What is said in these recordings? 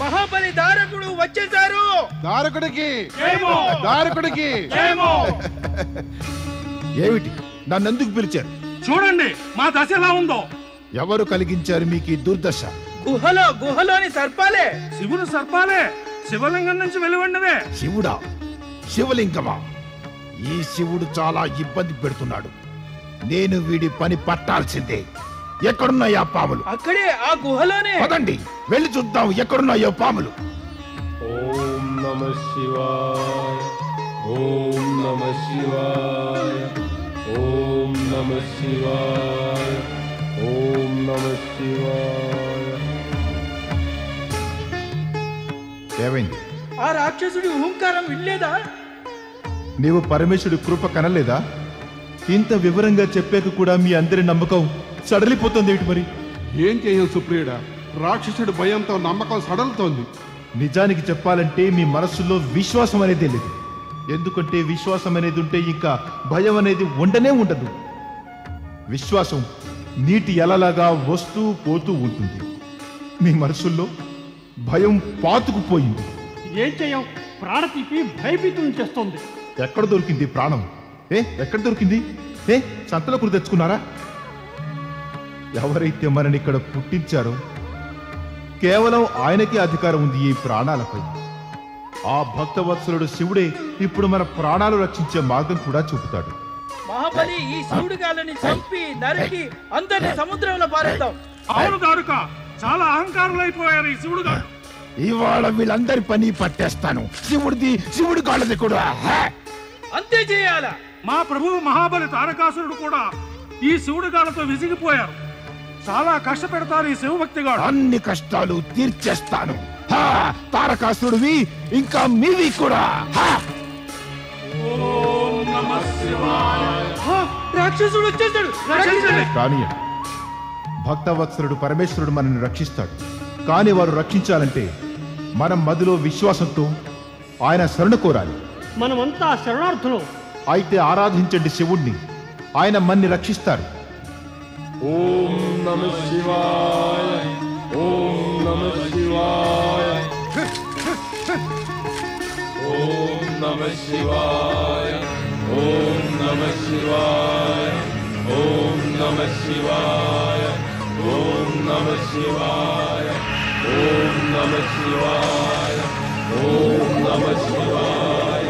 మహాబలి దారకుడు వచ్చేశారు. దారకుడికి దారకుడికి ఏమిటి నన్నెందుకు పిలిచారు? చూడండి మా దశ ఎలా ఉందో. ఎవరు కలిగించారు మీకు ఈ దుర్దశ? గుహలోని సర్పాలే. శివుడు సర్పాలే శివలింగం నుంచి వెలువడినవే. శివుడా? శివలింగమా? ఈ శివుడు చాలా ఇబ్బంది పెడుతున్నాడు. నేను వీడి పని పట్టాల్సిందే. ఎక్కడున్నాయా పాములు? అక్కడే ఆ గుహలోనే. పదండి వెళ్ళి చూద్దాం ఎక్కడున్నాయో పాములు. ఓం నమః శివాయ. ఓం నమః శివాయ. ఓం నమః శివాయ. ఓం నమః శివాయ. ఏమైంది? ఆ రాక్షసుడి ఓంకారం వినలేదా? నీవు పరమేశ్వరుడి కృప కనలేదా? ఇంత వివరంగా చెప్పాక కూడా మీ అందరి నమ్మకం సడలిపోతుంది ఏమిటి మరి? ఏం చేయం సుప్రియుడా, రాక్షసుడి భయంతో నమ్మకం సడలుతోంది. నిజానికి చెప్పాలంటే మీ మనస్సులో విశ్వాసం అనేది లేదు. ఎందుకంటే విశ్వాసం అనేది ఉంటే ఇంకా భయం అనేది ఉండనే ఉండదు. విశ్వాసం నీటి ఎలలాగా వస్తూ పోతూ ఉంటుంది. మీ మనసుల్లో భయం పాతుకుపోయింది. ఏం చెయ్యం, ప్రాణతికి భయభీతులు చేస్తుంది. ఎక్కడ దొరికింది ప్రాణం? ఎక్కడ దొరికింది? సంతలో కూడా తెచ్చుకున్నారా? ఎవరైతే మనని ఇక్కడ పుట్టించారో కేవలం ఆయనకే అధికారం ఉంది ఈ ప్రాణాలపై. ఆ భక్తవత్సలుడు శివుడే ఇప్పుడు మన ప్రాణాలు రక్షించే మార్గం కూడా చూపుతాడు. మహాబలి ఈ శివుడు గాలని చంపి నరికి అందరిని సముద్రంలో పారేద్దాం. అవును దారుక, చాలా అహంకారులైపోయారు ఈ శివుడు గారు. ఇవాళ వీళ్ళందరి పని పట్టేస్తాను. శివుడి కాళ్ళది కూడా. అంతే చేయాలా? మా ప్రభువు మహాబలి తారకాసురుడు కూడా ఈ శివుడు గాలతో విసిగిపోయారు. చాలా కష్టపెడతారు ఈ శివభక్తి గారు. అన్ని కష్టాలు తీర్చేస్తాను. తారకాసురుడివి ఇంకా మీవి కూడా. రాక్షసుడు వచ్చేసాడు. కానీ భక్తవత్సలుడు పరమేశ్వరుడు మనల్ని రక్షిస్తాడు. కానీ వారు రక్షించాలంటే మనం మదిలో విశ్వాసంతో ఆయన శరణ కోరాలి. మనమంతా శరణార్థులు. అయితే ఆరాధించండి శివుణ్ణి, ఆయన మన్ని రక్షిస్తారు. ఓం నమః శివాయ. ఓం నమః శివాయ. ఓం నమః శివాయ. ఓం నమః శివాయ. ఓం నమః శివాయ. ఓం నమః శివాయ. ఓం నమః శివాయ. ఓం నమః శివాయ.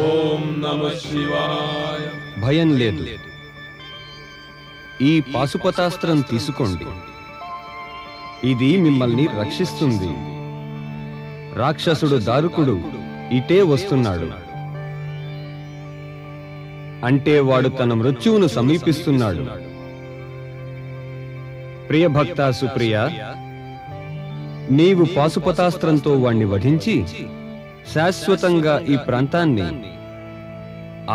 ఓం నమః శివాయ. భయం లేదు. ఈ పాశుపతాస్త్రం తీసుకోండి. ఇది మిమ్మల్ని రక్షిస్తుంది. రాక్షసుడు దారుకుడు ఇటే వస్తున్నాడు అంటే వాడు తన మృత్యువును సమీపిస్తున్నాడు. ప్రియభక్త సుప్రియ, నీవు పాశుపతాస్త్రంతో వాణ్ణి వధించి శాశ్వతంగా ఈ ప్రాంతాన్ని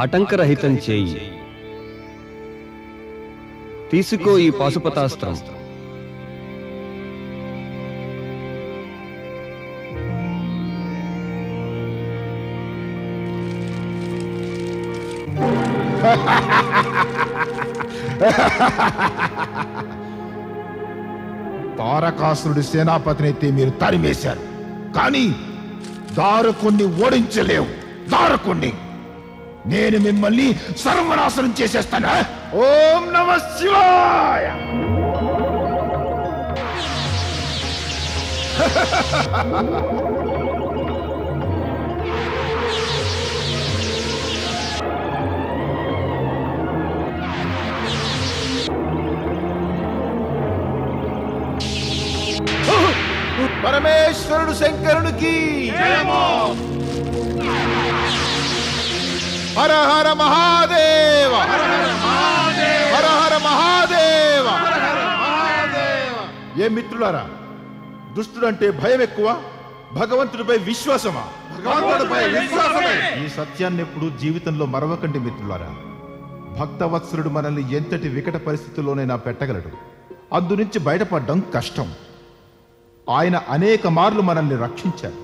ఆటంకరహితం చేయి. తీసుకో ఈ పాశుపతాస్త్రం. తారకాసురుడి సేనాపతినైతే మీరు తరిమేశారు, కానీ దారుకుణ్ణి ఓడించలేవు. దారుకుణ్ణి నేను మిమ్మల్ని సర్వనాశనం చేసేస్తాను. ఓం నమః శివాయ. పరమేశ్వరుడు శంకరునికి హర హర మహాదేవ. హర హర మహాదేవ. ఏ మిత్రులారా, దుష్టుడంటే భయం ఎక్కువ, భగవంతుడిపై విశ్వాసమా? భగవంతుడిపై విశ్వాసమే. ఈ సత్యాన్ని ఎప్పుడు జీవితంలో మరవకండి మిత్రులారా. భక్తవత్సలుడు మనల్ని ఎంతటి వికట పరిస్థితుల్లోనైనా పెట్టగలడు. అందు నుంచి బయటపడడం కష్టం. ఆయన అనేక మార్లు మనల్ని రక్షించారు.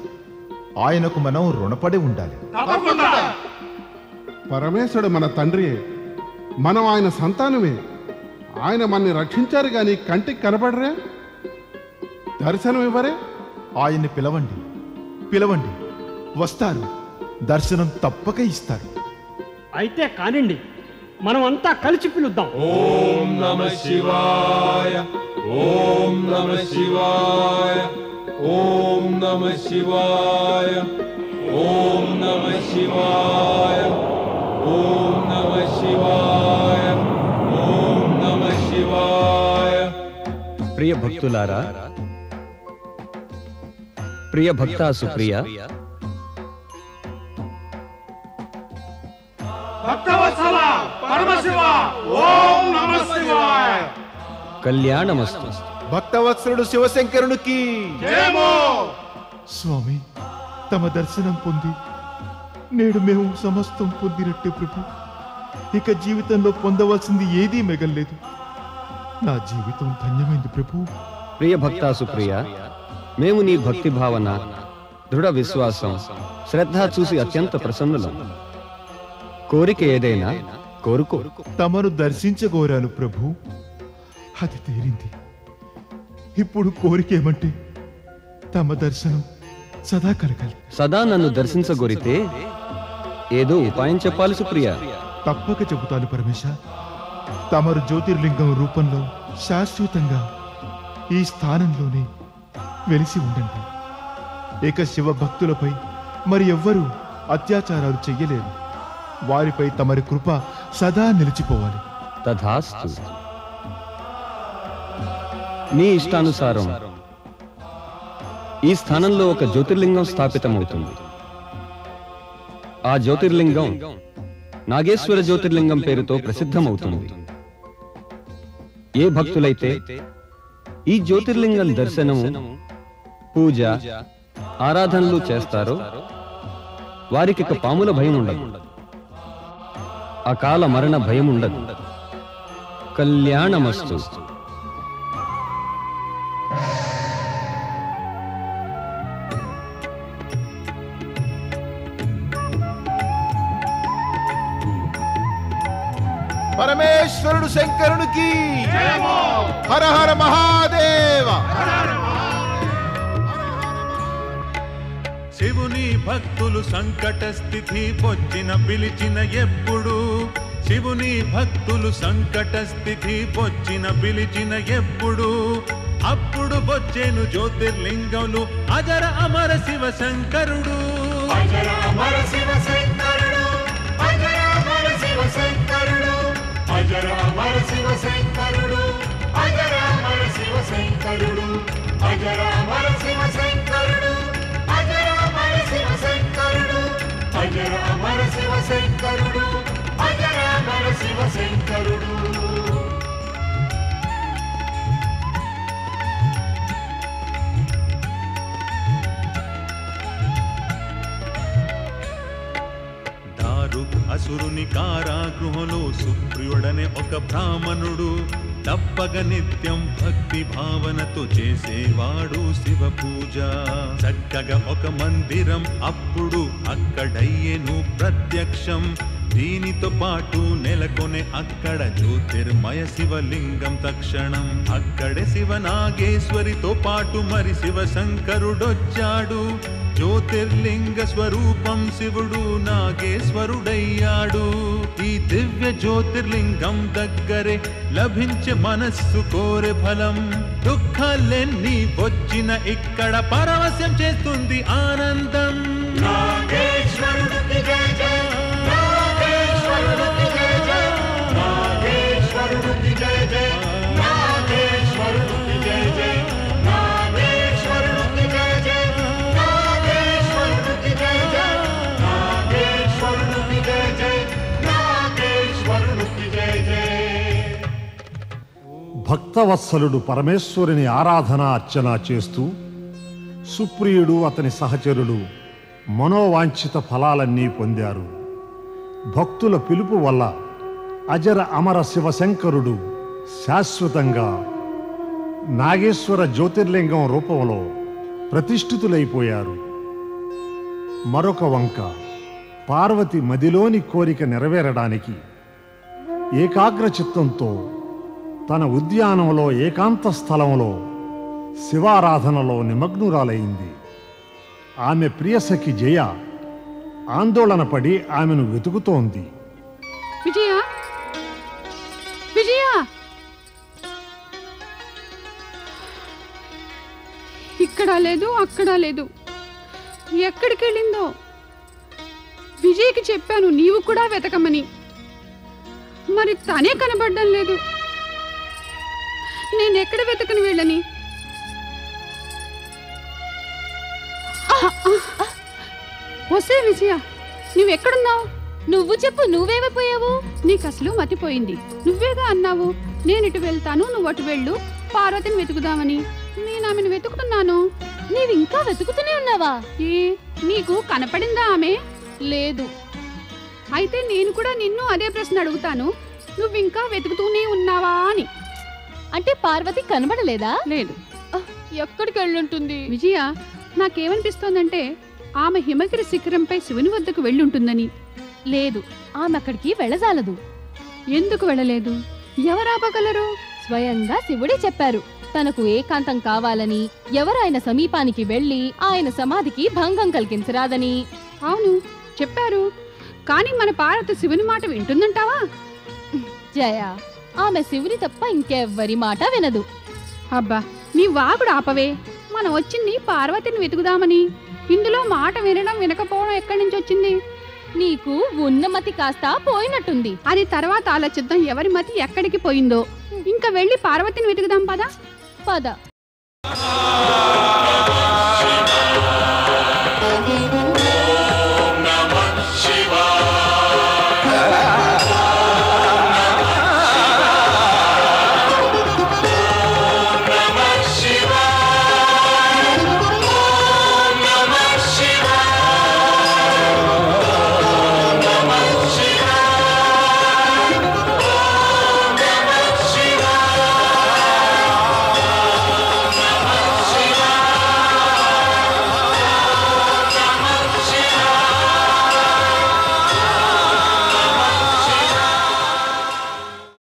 ఆయనకు మనం రుణపడి ఉండాలి. పరమేశ్వరుడు మన తండ్రియే, మనం ఆయన సంతానమే. ఆయన మనని రక్షించారు గాని కంటికి కనపడరే, దర్శనం ఇవ్వరే. ఆయన్ని పిలవండి, పిలవండి, వస్తారు, దర్శనం తప్పక ఇస్తారు. అయితే కానిండి, మనం అంతా కలిసి పిలుద్దాం. ఓం నమః శివాయ, ఓం నమః శివాయ, ఓం నమః శివాయ, ఓం నమః శివాయ, ఓం నమః శివాయ, ఓం నమః శివాయ. ప్రియ భక్తులారా, ప్రియ భక్తా సుప్రియ, కళ్యాణమస్తు. భక్తవత్సలుడు శివశంకరునికి స్వామి, తమ దర్శనం పొంది నేడు మేము సమస్తం పొందినట్టే ప్రభు. ఇక జీవితంలో పొందవలసింది ఏదీ మిగల్లేదు. నా జీవితం ధన్యమైంది ప్రభు. ప్రియ భక్తా సుప్రియ, మేము నీ భక్తి భావన, దృఢ విశ్వాసం, శ్రద్ధ చూసి అత్యంత ప్రసన్నులం. కోరిక ఏదైనా కోరుకో. తమను దర్శించగోరాను ప్రభు, అది తీరింది. ఇప్పుడు కోరికేమంటే తమ దర్శనం సదా కలగాలి. సదా నన్ను దర్శించగోరితే ఏదో ఉపాయం చెప్పాలి సుప్రియ. తప్పక చెబుతాను పరమేశ. తమరు జ్యోతిర్లింగం రూపంలో శాశ్వతంగా ఈ స్థానంలోనే వెలిసి ఉండండి. ఇక శివ భక్తులపై మరి ఎవ్వరూ అత్యాచారాలు చెయ్యలేరు. వారిపై తమరి కృప సదా నిలిచిపోవాలి. తథాస్తు. నీ ఇష్టానుసారం ఈ స్థానంలో ఒక జ్యోతిర్లింగం స్థాపితమవుతుంది. ఆ జ్యోతిర్లింగం నాగేశ్వర జ్యోతిర్లింగం పేరుతో ప్రసిద్ధమవుతుంది. ఏ భక్తులైతే ఈ జ్యోతిర్లింగం దర్శనము, పూజ, ఆరాధనలు చేస్తారో వారికి ఇక పాముల భయం ఉండదు, అకాల మరణ భయం ఉండదు. కళ్యాణమస్తు. పరమేశ్వరుడు శంకరునికి హర హర మహాదేవ. శివుని భక్తులు సంకట స్థితి పొచ్చిన పిలిచిన ఎప్పుడు, శివుని భక్తులు సంకట స్థితి పొచ్చిన పిలిచిన ఎప్పుడు, అప్పుడు వచ్చేను జ్యోతిర్లింగములు అజర అమర శివ శంకరుడు. అజర అమర శివ శంకరుడు, అజర అమర శివ శంకరుడు, అజర అమర శివ శంకరుడు, అజర అమర శివ శంకరుడు, అజర అమర శివ శంకరుడు, అజర అమర శివ శంకరుడు, అజర అమర శివ శంకరుడు, అజర అమర శివ శంకరుడు. అసురుని కారాగృహంలో సుప్రియుడనే ఒక బ్రాహ్మణుడు తప్పక నిత్యం భక్తి భావనతో చేసేవాడు శివ పూజ. చక్కగా ఒక మందిరం అప్పుడు అక్కడయ్యేను ప్రత్యక్షం. దీనితో పాటు నెలకొనే అక్కడ జ్యోతిర్మయ శివలింగం తక్షణం. అక్కడే శివ నాగేశ్వరితో పాటు మరి శివ శంకరుడొచ్చాడు. జ్యోతిర్లింగ స్వరూపం శివుడు నాగేశ్వరుడయ్యాడు. ఈ దివ్య జ్యోతిర్లింగం దగ్గరే లభించే మనస్సు కోరే ఫలం. దుఃఖాలెన్ని వచ్చిన ఇక్కడ పరవశం చేస్తుంది ఆనందం. నాగేశ్వరుడికి జయ జయ, నాగేశ్వరుడికి జయ జయ, నాగేశ్వరుడికి జయ జయ, నాగేశ్వరుడికి జయ జయ, నాగేశ్వరుడికి జయ జయ, నాగేశ్వరుడికి జయ జయ, నాగేశ్వరుడికి జయ జయ, నాగేశ్వరుడికి జయ జయ. భక్తవత్సలుడు పరమేశ్వరుని ఆరాధన అర్చన చేస్తూ సుప్రియుడు అతని సహచరులు మనోవాంఛిత ఫలాలన్నీ పొందారు. భక్తుల పిలుపు వల్ల అజర అమర శివశంకరుడు శాశ్వతంగా నాగేశ్వర జ్యోతిర్లింగం రూపంలో ప్రతిష్ఠితులైపోయారు. మరొక వంక పార్వతి మదిలోని కోరిక నెరవేరడానికి ఏకాగ్ర చిత్తంతో తన ఉద్యానంలో ఏకాంత స్థలంలో శివారాధనలో నిమగ్నురాలైంది. ఆమె ప్రియసఖి జయ ఆందోళన పడి ఆమెను వెతుకుతోంది. విజయ, విజయ, ఇక్కడ లేదు, అక్కడ లేదు, ఎక్కడికి వెళ్ళిందో? విజయ్కి చెప్పాను నీవు కూడా వెతకమని, మరి తనే కనబడడం లేదు. నేను ఎక్కడ వెతకని వెళ్ళని? వస్తే విజయ, నువ్వెక్కడున్నావు? నువ్వు చెప్పు, నువ్వేమైపోయావు? నీకు అసలు మతిపోయింది. నువ్వేగా అన్నావు నేను ఇటు వెళ్తాను, నువ్వు అటు వెళ్ళు, పార్వతిని వెతుకుదామని. నేను ఆమెను వెతుకుతున్నాను. నీవింకా వెతుకుతూనే ఉన్నావా? ఏ, నీకు కనపడిందా ఆమె? లేదు. అయితే నేను కూడా నిన్ను అదే ప్రశ్న అడుగుతాను, నువ్వింకా వెతుకుతూనే ఉన్నావా అని. అంటే పార్వతి కనబడలేదా? లేదు. ఎక్కడికి వెళ్ళుంటుంది? విజయ, నాకేమనిపిస్తోందంటే ఆమె హిమగిరి శిఖరంపై శివుని వద్దకు వెళ్ళుంటుందని. లేదు, ఆమె అక్కడికి వెళ్ళజాలదు. ఎందుకు వెళ్ళలేదు? ఎవరాపగలరు? స్వయంగా శివుడే చెప్పారు తనకు ఏకాంతం కావాలని, ఎవరాయన సమీపానికి వెళ్లి ఆయన సమాధికి భంగం కలిగించరాదని. అవును, చెప్పారు. కానీ మన పార్వతి శివుని మాట వింటుందంటావా? జయ, ఆమె శివుని తప్ప ఇంకెవ్వరి మాట వినదు. అబ్బా, నీ వాగుడు ఆపవే. మనం వచ్చింది పార్వతిని వెతుకుదామని. ఇందులో మాట వినడం వినకపోవడం ఎక్కడి నుంచి వచ్చింది? నీకు ఉన్న మతి కాస్త పోయినట్టుంది. అది తర్వాత ఆలోచిద్దాం, ఎవరి మతి ఎక్కడికి పోయిందో. ఇంకా వెళ్ళి పార్వతిని వెతుకుదాం, పద పద.